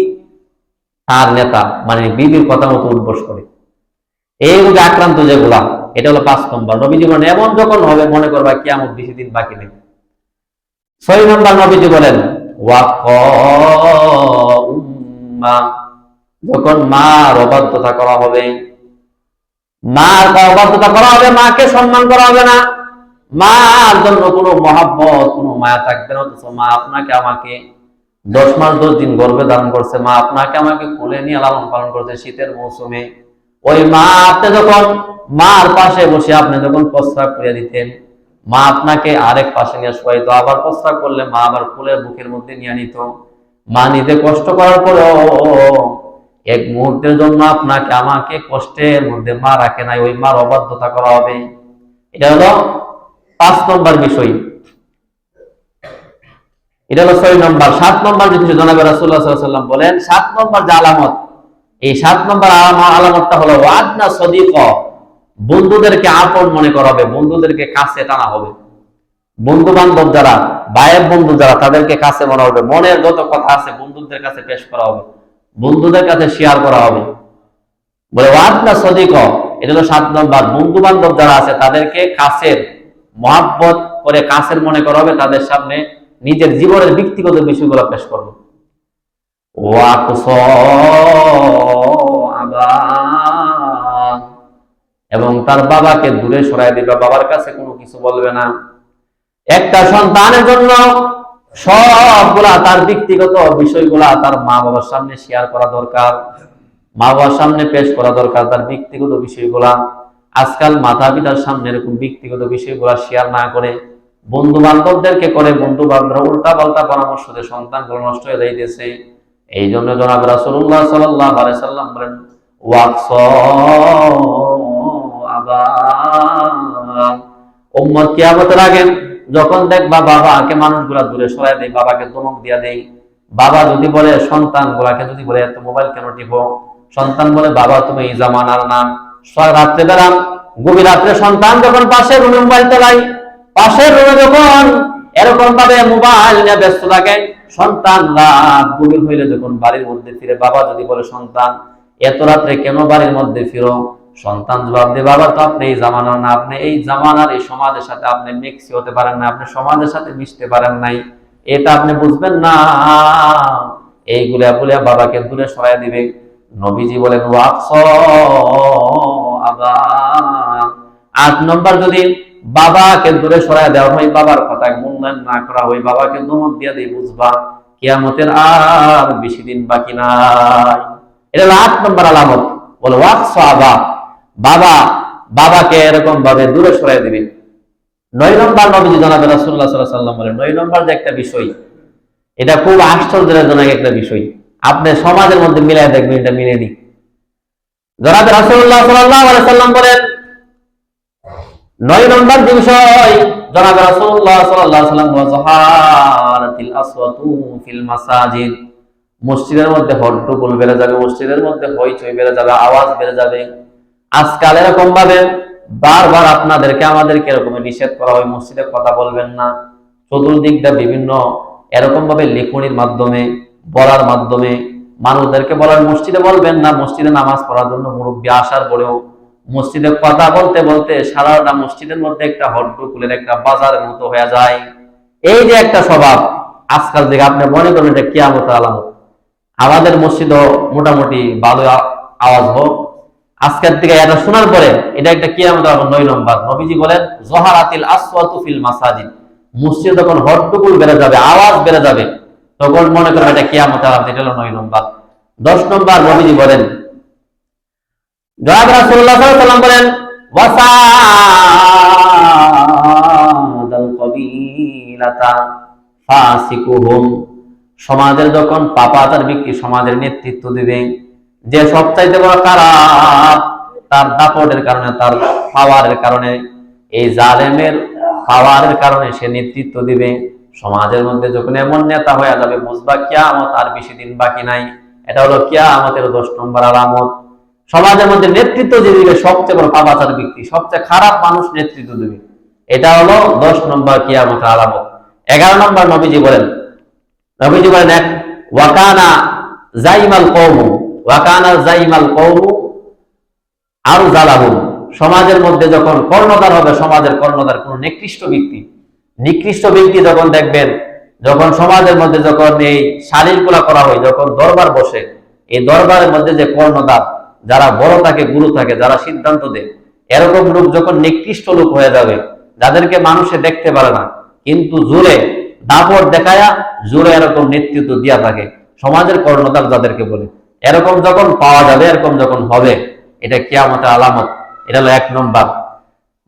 তার নেতা মানে বিবির কথা মতো উদ্বোস করে। এই রোগে আক্রান্ত যেগুলা, এটা হলো 5 নম্বর। নবীজি বলেন এমন যখন হবে মনে করবা কিয়ামত বেশি দিন বাকি নেই। 6 নম্বর নবীজি বলেন ওয়াক্কা যখন মার অবাধ্যতা করা হবে, মার অবাধ্যতা করা হবে, মাকে সম্মান করা হবে না, মার জন্য কোনো মহাব্বত কোনো মায়া থাকবে না। অথচ মা আপনাকে আমাকে 10 মাস 10 দিন গর্ভে ধারণ করছে, মা আপনাকে আমাকে কোলে নিয়ে লালন পালন করছে শীতের মৌসুমে। ওই মা আপনি যখন মার পাশে বসে আপনি যখন প্রস্রাব করে দিতেন, মা আপনাকে আরেক পাশে নিয়ে শোয়াইত, আবার প্রস্রাব করলে মা আবার কোলের বুকের মধ্যে নিয়ে নিত। মা নিতে কষ্ট করার পরেও এক মুহূর্তের জন্য আপনাকে আমাকে কষ্টের মধ্যে মা রাখে নাই, ওই মার অবাধ্যতা করা হবে। এটা হলো 5 নম্বর বিষয়। এটা হলো 6 নম্বর। 7 নম্বর যে জনাব রাসূলুল্লাহ সাল্লাল্লাহু আলাইহি ওয়াসাল্লাম বলেন 7 নম্বর যে আলামত, এই 7 নম্বর আলামতটা হলো ওয়াদনা সদিক, বন্ধুদেরকে আপন মনে করা হবে, বন্ধুদেরকে কাছে টানা হবে। বন্ধু বান্ধব যারা, ভাইয়ের বন্ধু যারা, তাদেরকে কাছে মনে হবে, মনের যত কথা আছে বন্ধুদের কাছে পেশ করা হবে, বন্ধুদের কাছে শেয়ার করা হবে। বলে ওয়াদনা সদিক, এটা হলো 7 নম্বর। বন্ধু বান্ধব যারা আছে তাদেরকে কাছের মহাব্বত করে কাছের মনে করা হবে, তাদের সামনে নিজের জীবনের ব্যক্তিগত বিষয়গুলো পেশ করবে। এবং তার বাবাকে দূরে সরাই দিবে, বাবার কাছে কোনো কিছু বলবে না। একটা সন্তানের জন্য সবগুলা তার ব্যক্তিগত বিষয়গুলা তার মা বাবার সামনে শেয়ার করা দরকার, মা বাবার সামনে পেশ করা দরকার তার ব্যক্তিগত বিষয়গুলা। আজকাল মাতা পিতার সামনে এরকম ব্যক্তিগত বিষয়গুলা শেয়ার না করে বন্ধু বান্ধবদেরকে করে, বন্ধু বান্ধবরা উল্টা পাল্টা পরামর্শ দিয়ে সন্তানগুলো নষ্ট হয়ে যাইতেছে। এই জন্য জনাব রাসূলুল্লাহ সাল্লাল্লাহু আলাইহি ওয়াসাল্লাম বলেন উম্মত কিয়ামতের আগে যখন দেখবা বাবাকে মানুষগুলা দূরে সরাই দেয়, বাবাকে ধমক দিয়া দেয়, বাবা যদি বলে সন্তান গুলাকে যদি বলে এত মোবাইল কেন টিপো, সন্তান বলে বাবা তুমি এই জামানার না, রাত্রে বেলা গভীর রাত্রে সন্তান যখন পাশের রুমে মোবাইল চালাই, পাশের রুমে যখন এরকম ভাবে মোবাইল নিয়ে ব্যস্ত থাকে, সন্তান রাত গভীর হইলে যখন বাড়ির মধ্যে ফিরে, বাবা যদি বলে সন্তান এত রাত্রে কেন বাড়ির মধ্যে ফিরো, সন্তান জবাব দিয়ে বাবা তো আপনি এই জামানার না, আপনি এই জামানার এই সমাজের সাথে আপনি মিক্সি হতে পারেন না, আপনি সমাজের সাথে মিশতে পারেন নাই, এটা আপনি বুঝবেন না। এইগুলা বলে বাবাকে দূরে সরাই দিবে। নবীজি বলেন 8 নম্বর যদি বাবাকে দূরে সরাই দেওয়া হয়, বাবার কথা মূল্যায়ন না করা হয়, বাবাকে ধমক দিয়ে দিয়ে বুঝবা কিয়ামতের আর বেশি দিন বাকি নাই। এটা 8 নম্বর আলামত। বলে বাবা বাবাকে এরকম ভাবে দূরে সরাই দিবে। 9 নম্বর নবীজি জনাব রাসূলুল্লাহ সাল্লাল্লাহু আলাইহি ওয়াসাল্লাম বলেন 9 নম্বর যে একটা বিষয়, এটা খুব আশ্চর্যজনক একটা বিষয়, আপনি সমাজের মধ্যে মিলাই দেখবেন এটা মিলে নি। জনাব রাসূলুল্লাহ সাল্লাল্লাহু আলাইহি ওয়াসাল্লাম বলেন 9 নম্বর যে বিষয়, জনাব রাসূলুল্লাহ সাল্লাল্লাহু আলাইহি ওয়াসাল্লাম ওয়াজাহারাতিল আসওয়াতু ফিল মাসাজিদ, মসজিদের মধ্যে হট্টগোল বেড়ে যাবে, মসজিদের মধ্যে হইচই বেড়ে যাবে, আওয়াজ বেড়ে যাবে। আজকাল এরকম ভাবে বারবার আপনাদেরকে আমাদেরকে এরকম নিষেধ করা হয় মসজিদে কথা বলবেন না, চতুর্দিকটা বিভিন্ন এরকম ভাবে লেখনির মাধ্যমে বলার মাধ্যমে মানুষদেরকে বলার মসজিদে বলবেন না, মসজিদে নামাজ পড়ার জন্য মুরব্বী আসার পরেও মসজিদে কথা বলতে বলতে সারাটা মসজিদের মধ্যে একটা হট্টগোলের একটা বাজারের মতো হয়ে যায়। এই যে একটা স্বভাব আজকাল থেকে আপনি মনে করেন এটা কিয়ামতের আলামত। আমাদের মসজিদও মোটামুটি ভালো আওয়াজ হোক, আজকের থেকে এটা শোনার পরে এটা একটা কিয়ামতের আলামত। 9 নম্বর নবীজি বলেন জহারাতিল আসওয়াতু ফিল মাসাজিদ, মসজিদে যখন হট্টগোল বেড়ে যাবে, আওয়াজ বেড়ে যাবে, তখন মনে করেন এটা কিয়ামতের আলামত। এটা হলো 9 নম্বর। 10 নম্বর নবীজি বলেন, জনাব রাসূলুল্লাহ সাল্লাল্লাহু আলাইহি ওয়াসাল্লাম বলেন ওয়াসাদাল কবিলাতা ফাসিকুহুম, সমাজের যখন পাপাচার ব্যক্তি সমাজের নেতৃত্ব দিবে, যে সবচাইতে বড় খারাপ, তার দাপটের কারণে, তার পাওয়ারের কারণে, এই জালেমের পাওয়ারের কারণে সে নেতৃত্ব দিবে সমাজের মধ্যে, যখন এমন নেতা হয়ে যাবে বুঝবা কিয়ামত আর বেশি দিন বাকি নাই। এটা হলো কিয়ামতের 10 নম্বর আলামত। সমাজের মধ্যে নেতৃত্ব যে দিবে সবচেয়ে বড় পাপাচার ব্যক্তি, সবচেয়ে খারাপ মানুষ নেতৃত্ব দিবে, এটা হলো 10 নম্বর কিয়ামতের আলামত। 11 নম্বর নবীজি বলেন এক ওয়াকানা জাইমাল কওম, ওয়াকানা জাইমাল কওম আরজালাহুম, সমাজের মধ্যে যখন কর্ণধার হবে, সমাজের কর্ণধার কোন নিকৃষ্ট ব্যক্তি যখন দেখবেন, যখন সমাজের মধ্যে যখন এই শালীনগুলা করা হয়, যখন দরবার বসে, এই দরবারের মধ্যে যে কর্ণধার, যারা বড় থাকে, গুরু থাকে, যারা সিদ্ধান্ত দেয়, এরকম লোক যখন নিকৃষ্ট লোক হয়ে যাবে, যাদেরকে মানুষে দেখতে পারে না, কিন্তু জোরে দাপট দেখায়া জোরে এরকম নেতৃত্ব দিয়া থাকে, সমাজের কর্ণধার যাদেরকে বলে, এরকম যখন পাওয়া যাবে, এরকম যখন হবে, এটা কিয়ামতের আলামত। এটা হলো 1 নম্বর।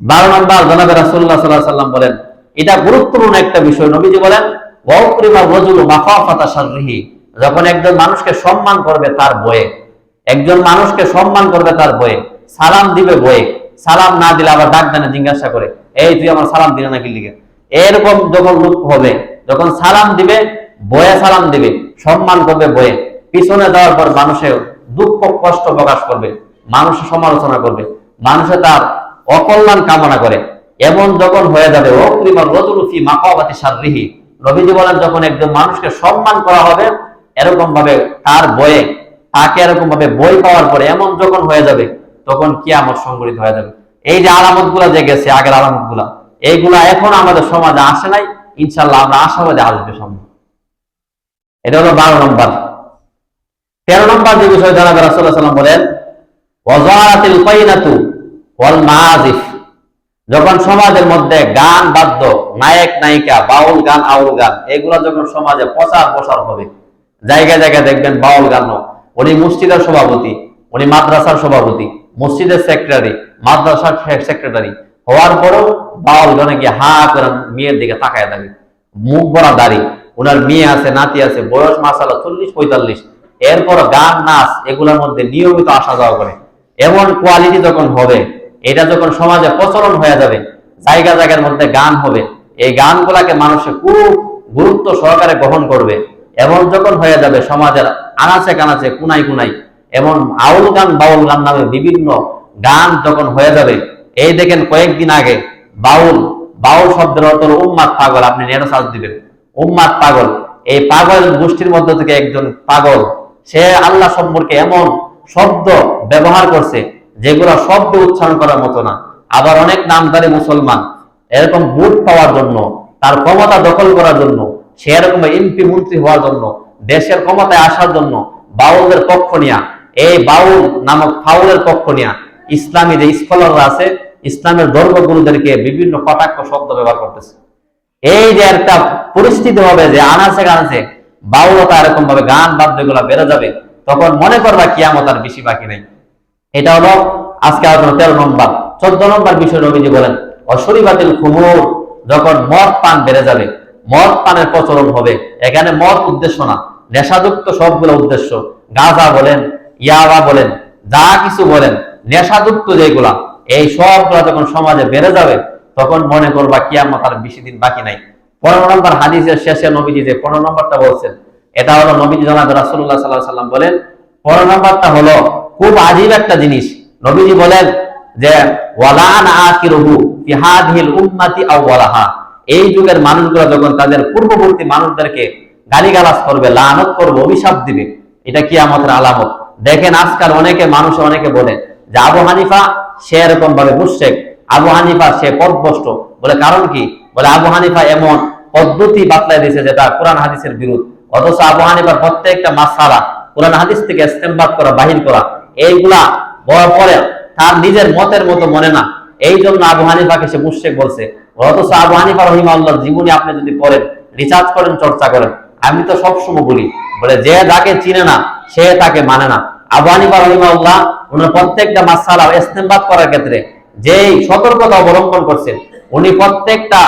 12 নম্বর, জনাবে রাসূলুল্লাহ সাল্লাল্লাহু আলাইহি ওয়াসাল্লাম বলেন, এটা গুরুত্বপূর্ণ একটা বিষয়। নবীজি বলেন, ওয়াকরিমা রাজুলু মাখাফাতা শাররিহি, যখন একজন মানুষকে সম্মান করবে তার ভয়ে, একজন মানুষকে সম্মান করবে তার ভয়ে, সালাম দিবে ভয়ে, সালাম না দিলে আবার ডাক দেনে জিজ্ঞাসা করে, এই তুই আমার সালাম দিলে নাকি লিগে, এরকম যখন লোক হবে, যখন সালাম দিবে ভয়ে সালাম দিবে, সম্মান করবে ভয়ে, পিছনে যাওয়ার পর মানুষের দুঃখ কষ্ট প্রকাশ করবে, মানুষের সমালোচনা করবে, মানুষে তার অকল্যাণ কামনা করে, এমন যখন হয়ে যাবে, ওয়াকরিমা রাজুলু ফি মাকাবাতি শাররিহি, নবীজি বলেন, যখন একজন মানুষকে সম্মান করা হবে এরকম ভাবে তার বয়ে, তাকে এরকম ভাবে বই পাওয়ার পরে এমন যখন হয়ে যাবে, তখন কিয়ামত সংঘটিত হয়ে যাবে। এই যে আলামত গুলা যে গেছে, আগের আলামত গুলা, এইগুলা এখন আমাদের সমাজে আসে নাই, ইনশাল্লাহ আমরা আশাবাদী আসবে সামনে। এটা হলো 12 নম্বর। 13 নম্বর যে বিষয় জানাবে, রাসূলুল্লাহ সাল্লাল্লাহু আলাইহি ওয়াসাল্লাম বলেন, ওয়াজারাতিল ফাইনাতু ওয়াল মাযিফ, যখন সমাজের মধ্যে গান বাদ্য, নায়ক নায়িকা, বাউল গান আউল গান, এগুলো যখন সমাজে প্রচার হবে, জায়গায় জায়গায় দেখবেন বাউল গান, উনি মসজিদের সভাপতি, উনি মাদ্রাসার সভাপতি, মসজিদের সেক্রেটারি, মাদ্রাসার সেক্রেটারি হওয়ার পরেও বাউল গানে গিয়ে হা করে মেয়ের দিকে তাকায় থাকে, মুখ ভরা দাড়ি, ওনার মেয়ে আছে, নাতি আছে, বয়স মাশাআল্লাহ 40-45, এরপর গান নাচ এগুলোর মধ্যে নিয়মিত আসা যাওয়া করে, এমন কোয়ালিটি যখন হবে, এটা যখন সমাজে প্রচলন হয়ে যাবে, জায়গা জায়গার মধ্যে গান হবে, এই গানগুলাকে মানুষে খুব গুরুত্ব সহকারে গ্রহণ করবে, এমন যখন হয়ে যাবে সমাজের আনাচে কানাচে কুনাই কুনাই, এমন আউল গান বাউল গান নামে বিভিন্ন গান যখন হয়ে যাবে, এই দেখেন কয়েকদিন আগে বাউল শব্দের অর্থ উম্মাদ পাগল, আপনি নেটে সার্চ দিবেন, উম্মাদ পাগল, এই পাগল গোষ্ঠীর মধ্যে থেকে একজন পাগল, সে আল্লাহ সম্পর্কে এমন শব্দ ব্যবহার করছে যেগুলো শব্দ উচ্চারণ করার মতো না। আবার অনেক নামধারী মুসলমান এরকম ভোট পাওয়ার জন্য, তার ক্ষমতা দখল করার জন্য, সে এরকম এমপি মন্ত্রী হওয়ার জন্য, দেশের ক্ষমতায় আসার জন্য বাউলদের পক্ষ নিয়া, এই বাউল নামক ফাউলের পক্ষ নিয়া ইসলামী যে স্কলাররা আছে, ইসলামের ধর্মগুরুদেরকে বিভিন্ন কটাক্ষ শব্দ ব্যবহার করতেছে। এই যে একটা পরিস্থিতি হবে যে আনাচে কানাচে বাউলতা এরকম ভাবে গান বাদ্যগুলো বেড়ে যাবে, তখন মনে করবা কিয়ামত আর বেশি বাকি নাই। এটা হলো আজকে আলোচনা 13 নম্বর। 14 নম্বর বিষয় নবীজি বলেন, অশরিবাতিল খুমুর, যখন মদ পান বেড়ে যাবে, মদ পানের প্রচলন হবে, এখানে মদ উদ্দেশ্য না, নেশাযুক্ত সবগুলো উদ্দেশ্য, গাঁজা বলেন, ইয়াবা বলেন, যা কিছু বলেন, নেশাযুক্ত যেগুলা, এই সবগুলা যখন সমাজে বেড়ে যাবে, তখন মনে করবা কিয়ামত আর বেশি দিন বাকি নাই। 15 নম্বর হাদিসের শেষে নবীজি যে 15 নম্বরটা বলছেন, এটা হলো নবীজি জনাব রাসূলুল্লাহ সাল্লাল্লাহু আলাইহি ওয়াসাল্লাম বলেন, 15 নম্বরটা হলো খুব আজীব একটা জিনিস। নবীজি বলেন যে ওয়ালান আখিরুহু ফি হাদিহিল উম্মতি আওয়ালাহা, এই যুগের মানুষগুলো যখন তাদের পূর্ববর্তী মানুষদেরকে গালিগালাজ করবে, লানত করবে, অভিশাপ দিবে, এটা কিয়ামতের আলামত। দেখেন আজকাল অনেকে বলে যে আবু হানিফা সে এরকম ভাবে মুশরিক, আবু হানিফা সে পথভ্রষ্ট, বলে কারণ কি? বলে আবু হানিফা এমন পদ্ধতি বাতলাই দিয়েছে যেটা কোরআন হাদিসের বিরোধ, অথচ আবু হানিফার প্রত্যেকটা মাসআলা কোরআন হাদিস থেকে ইস্তেমবাদ করা, বাহির করা, এইগুলা বড় পরে তার নিজের মতের মতো মনে না, এই জন্য আবু হানিফাকে সে মুশরিক বলছে। অথচ আবু হানিফা রাহিমাহুল্লাহর জীবনী আপনি যদি পড়েন, রিসার্চ করেন, চর্চা করেন, আমি তো সবসময় বলি, বলে যে যাকে চিনে না সে তাকে মানে না। আবু হানিফা রাহিমাহুল্লাহ উনার প্রত্যেকটা মাসআলা ইস্তেমবাদ করার ক্ষেত্রে যেই সতর্কতা অবলম্বন করছেন, উনি প্রত্যেকটা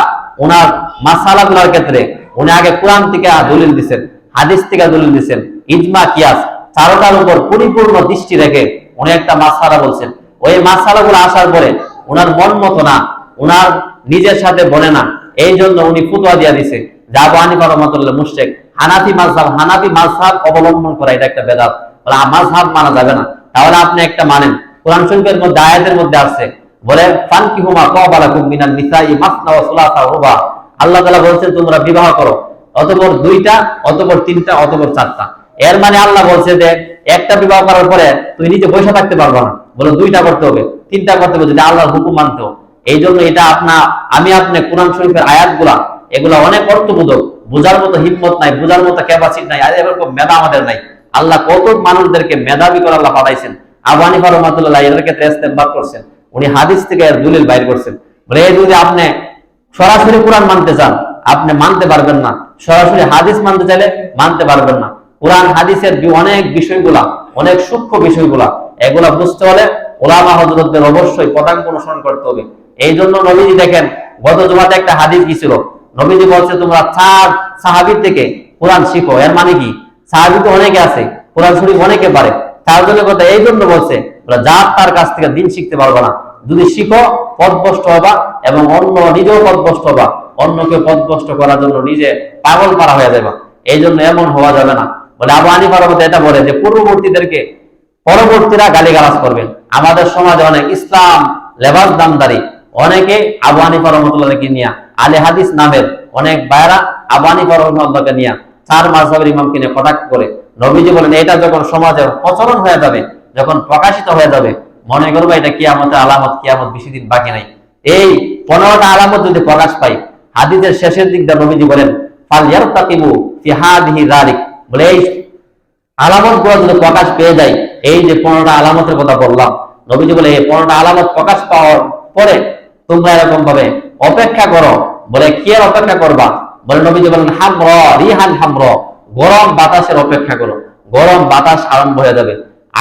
ওনার মাসআলাগুলোর ক্ষেত্রে উনি আগে কোরআন থেকে দলিল দিচ্ছেন, হাদিস থেকে দলিল দিচ্ছেন, ইজমা কিয়াস চারটার উপর পরিপূর্ণ দৃষ্টি রেখে উনি একটা মাসআলা বলছেন। ওই মাসআলাগুলো আসার পরে ওনার মন মতো না, ওনার নিজের সাথে বনে না, এই জন্য উনি ফতোয়া দিয়া দিছে যে আবু হানিফা রাহমাতুল্লাহ মুশরিক। হানাফি মাযহাব অবলম্বন করা এটা একটা বেদাত, বলে মাযহাব মানা যাবে না। তাহলে আপনি একটা মানেন, কোরআন শরীফের মধ্যে আয়াতের মধ্যে আছে, বলে ফানকিহুমা তাওবালাকুম মিনান নিসাই মাসনা ওয়া সুলাসা রুবা, আল্লাহ তাআলা বলেছেন তোমরা বিবাহ করো, অতঃপর 2টা, অতঃপর 3টা, অতঃপর 4টা। এর মানে আল্লাহ বলছে যে একটা বিবাহ করার পরে তুই নিজে বসে থাকতে পারবো না, বলে 2টা করতে হবে, চিন্তা করতে হবে যদি আল্লাহর হুকুম মানতো। এই জন্য এটা আমি আপনি কোরআন শরীফের আয়াতগুলা এগুলা অনেক অর্থবোধক, বোঝার মতো হিম্মত নাই, বোঝার মতো ক্যাপাসিটি নাই, আর এরকম মেধা আমাদের নাই। আল্লাহ কত মানুষদেরকে মেধাবী করে আল্লাহ পাঠাইছেন। আবু হানিফা রাহমাতুল্লাহ এদেরকে ইস্তেমবাদ করছেন, উনি হাদিস থেকে এর দলিল বাইর করছেন। বলে যদি আপনি সরাসরি কোরআন মানতে চান আপনি মানতে পারবেন না, সরাসরি হাদিস মানতে চাইলে মানতে পারবেন না। কোরআন হাদিসের অনেক বিষয়গুলা, অনেক সূক্ষ্ম বিষয়গুলা, এগুলা বুঝতে হলে ওলামা হযরতদের অবশ্যই পদাঙ্ক অনুসরণ করতে হবে। এই জন্য নবীজি দেখেন গত জুমাতে একটা হাদিস দিছিল, নবীজি বলছে তোমরা 4 সাহাবীর থেকে কোরআন শিখো। এর মানে কি? সাহাবী তো অনেকে আছে, কোরআন শরীফ অনেকে পারে, 4 জনের কথা এই জন্য বলছে যার তার কাছ থেকে দিন শিখতে পারবে না। যদি শিখো পথভ্রষ্ট হবা এবং অন্য নিজেও পথভ্রষ্ট হবা, অন্যকে পথভ্রষ্ট করার জন্য নিজে পাগল পারা হয়ে যাবে। এই জন্য এমন হওয়া যাবে না। বলে আবু হানিফা রাহমাতুল্লাহ এটা বলে যে পরবর্তীরা গালিগালাজ করবেন। আমাদের সমাজে অনেক ইসলাম লেবাস দামদারি অনেকে আবু হানিফা রাহমাতুল্লাহকে নিয়ে, আলে হাদিস নামের অনেক ভাইরা আবু হানিফা রাহমাতুল্লাহকে নিয়ে 4 মাযহাবের ইমামকে নিয়ে কটাক্ষ করে। নবীজি বলেন এটা যখন সমাজের প্রচলন হয়ে যাবে, যখন প্রকাশিত হয়ে যাবে, মনে করবে এটা কিয়ামতের আলামত, কিয়ামত বেশি দিন বাকি নাই। এই 15টা আলামত যদি প্রকাশ পাই, হাদিসের শেষের দিক দিয়ে নবীজি বলেন ফালইয়ারতাকিবু ফি হাদিহি যালিক, বলে এই আলামত গুলো যদি প্রকাশ পেয়ে যায়, এই যে 15টা আলামতের কথা বললাম, নবীজি বলে এই 15টা আলামত প্রকাশ পাওয়ার পরে তোমরা এরকম ভাবে অপেক্ষা করো। বলে কি এর অপেক্ষা করবা? বলে নবীজি বলেন হামর রিহান হামর, গরম বাতাসের অপেক্ষা করো। গরম বাতাস আরম্ভ হয়ে যাবে।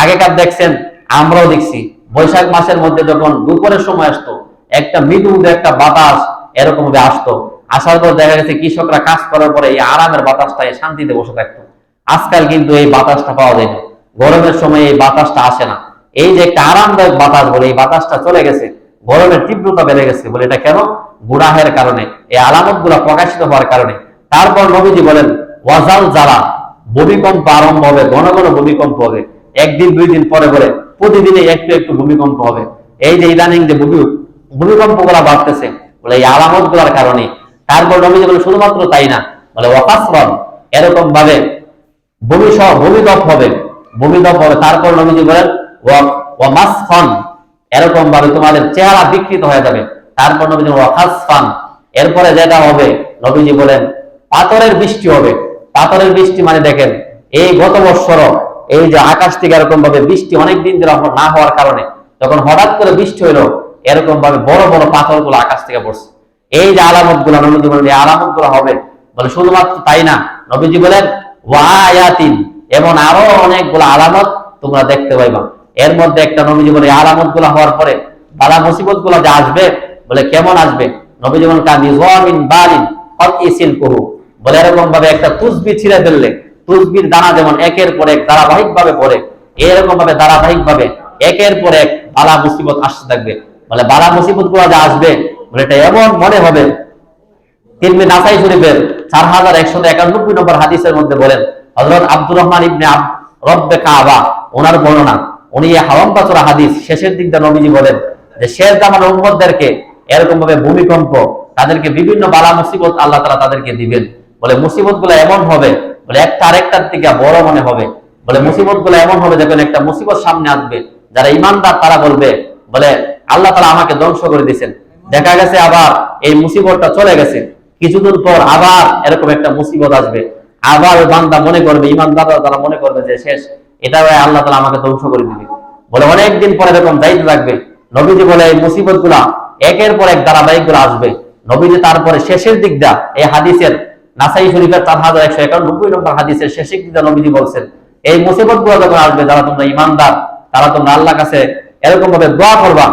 আগেকার দেখছেন, আমরাও দেখছি, বৈশাখ মাসের মধ্যে যখন দুপুরের সময় আসতো একটা মৃদু একটা বাতাস এরকম ভাবে আসতো, আসার পর দেখা গেছে কৃষকরা কাজ করার পরে এই আরামের বাতাসটা শান্তিতে বসে থাকতো। আজকাল কিন্তু এই বাতাসটা পাওয়া যায় না, গরমের সময় এই বাতাসটা আসে না। এই যে একটা আরামদায়ক বাতাস বলে এই বাতাসটা চলে গেছে, গরমের তীব্রতা বেড়ে গেছে। বলে এটা কেন? গুনাহের কারণে, এই আলামত গুলা প্রকাশিত হওয়ার কারণে। তারপর নবীজি বলেন ওয়াজাল জালা, ভূমিকম্প আরম্ভ হবে, ঘন ঘন ভূমিকম্প হবে। একদিন 2 দিন পরে পরে প্রতিদিনে একটু একটু ভূমিকম্প হবে। এই যে ইদানিং যে ভূমিকম্প গুলা বাড়তেছে, বলে এই আলামত গুলার কারণে। তারপর নবীজি বলেন শুধুমাত্র তাই না, বলে ওয়াকাসরান, এরকম ভাবে ভূমিদপ হবে, ভূমিদপ হবে। তারপর নবীজি বলেন ওয়ামাসফান, এরকম ভাবে তোমাদের চেহারা বিকৃত হয়ে যাবে। তারপর নবীজি ওয়াখাসফান, এরপরে যেটা হবে নবীজি বলেন পাথরের বৃষ্টি হবে। পাথরের বৃষ্টি মানে দেখেন এই গত বছর এই যে আকাশ থেকে এরকম ভাবে বৃষ্টি অনেকদিন ধরে না হওয়ার কারণে যখন হঠাৎ করে বৃষ্টি হইলো, এরকম ভাবে বড় বড় পাথর গুলো আকাশ থেকে পড়ছে। এই যে আলামত গুলো নবীজি বলেন এই আলামত গুলো হবে। বলে শুধুমাত্র তাই না, নবীজি বলেন ওয়ায়াতিন, এমন আরো অনেকগুলো আলামত তোমরা দেখতে পাইবা। এর মধ্যে একটা নবীজি বলে আলামত গুলা হওয়ার পরে বালা মুসিবত গুলা যে আসবে, বলে কেমন আসবে? নবীজি বলেন কামিন বালিন ইসিল কুহু, বলে এরকম ভাবে একটা তুসবি ছিঁড়ে ফেললে তুসবির দানা যেমন একের পর এক ধারাবাহিক ভাবে পড়ে, এরকম ভাবে ধারাবাহিক ভাবে একের পর এক বালা মুসিবত আসতে থাকবে। বলে বালা মুসিবত গুলা যে আসবে, বলে এটা এমন মনে হবে। তিরমিজি নাসাই শরীফের 4191 নম্বর হাদিসের মধ্যে বলেন হযরত আব্দুর রহমান ইবনে রব্বে কাবা ওনার বর্ণনা, উনি হাওয়াম পাচরা হাদিস শেষের দিক দিয়ে নবীজি বলেন যে শেষ জামানার উম্মতদেরকে এরকম ভাবে ভূমিকম্প, তাদেরকে বিভিন্ন বালা মুসিবত আল্লাহ তাআলা তাদেরকে দিবেন। বলে মুসিবত গুলো এমন হবে, বলে একটা আরেকটার থেকে বড় মনে হবে। বলে মুসিবত গুলো এমন হবে যখন একটা মুসিবত সামনে আসবে, যারা ইমানদার তারা বলবে বলে আল্লাহ তাআলা আমাকে ধ্বংস করে দিয়েছেন। দেখা গেছে আবার এই মুসিবতটা চলে গেছে, কিছুদিন পর আবার এরকম একটা মুসিবত আসবে, আবার বান্দা মনে করবে, ইমানদার তারা মনে করবে যে শেষ, এটা আল্লাহ তাআলা আমাকে ধ্বংস করে দিবে। বলে অনেকদিন পরে এরকম যাইতে থাকবে। নবীজি বলে এই মুসিবত গুলা একের পর এক ধারাবাহিক গুলো আসবে। নবীজি তারপরে শেষের দিক দা এই হাদিসের নাসাই শরীফের 4191 নম্বর হাদিসের শেষের দিক দা নবীজি বলছেন এই মুসিবত গুলো যখন আসবে, যারা তোমরা ইমানদার তারা তোমরা আল্লাহর কাছে এরকম ভাবে দোয়া করবা,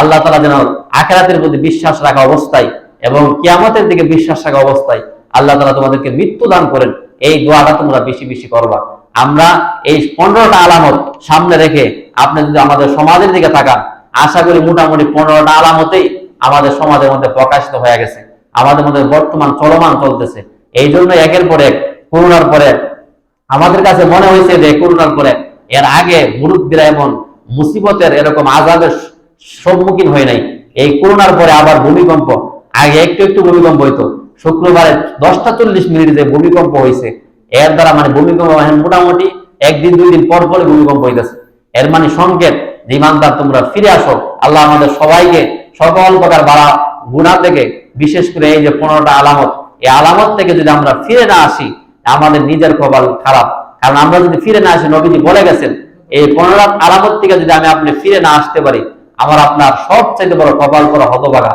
আল্লাহ তাআলা যেন আখিরাতের প্রতি বিশ্বাস রাখা অবস্থায় এবং কিয়ামতের দিকে বিশ্বাস রাখা অবস্থায় আল্লাহ তাআলা তোমাদেরকে মৃত্যু দান করেন। এই দোয়াটা তোমরা বেশি বেশি করবা। আমরা এই 15টা আলামত সামনে রেখে আপনি যদি আমাদের সমাজের দিকে তাকান, আশা করি মোটামুটি 15টা আলামতেই আমাদের সমাজের মধ্যে প্রকাশিত হয়ে গেছে, আমাদের মধ্যে বর্তমান চলমান চলতেছে। এই জন্য একের পর এক করোনার পরে আমাদের কাছে মনে হয়েছে যে করোনার পরে এর আগে মুরব্বীরা এমন মুসিবতের এরকম আযাবের সম্মুখীন হয় নাই। এই করোনার পরে আবার ভূমিকম্প, আগে একটু একটু ভূমিকম্প হইতো, শুক্রবারে 10:40 যে ভূমিকম্প হয়েছে, এর দ্বারা মানে ভূমিকম্প মোটামুটি 1 দিন 2 দিন পর পর ভূমিকম্প হইতেছে। এর মানে সংকেত যে ইমানদার তোমরা ফিরে আসো। আল্লাহ আমাদের সবাইকে সকল প্রকার বাড়া গুনাহ থেকে, বিশেষ করে এই যে 15টা আলামত, এই আলামত থেকে যদি আমরা ফিরে না আসি, আমাদের নিজের কপাল খারাপ। কারণ আমরা যদি ফিরে না আসি, নবীজি বলে গেছেন এই 15 আলামত থেকে যদি আমি আপনি ফিরে না আসতে পারি, আমার আপনার সবচাইতে বড় কপাল করা হতভাগা।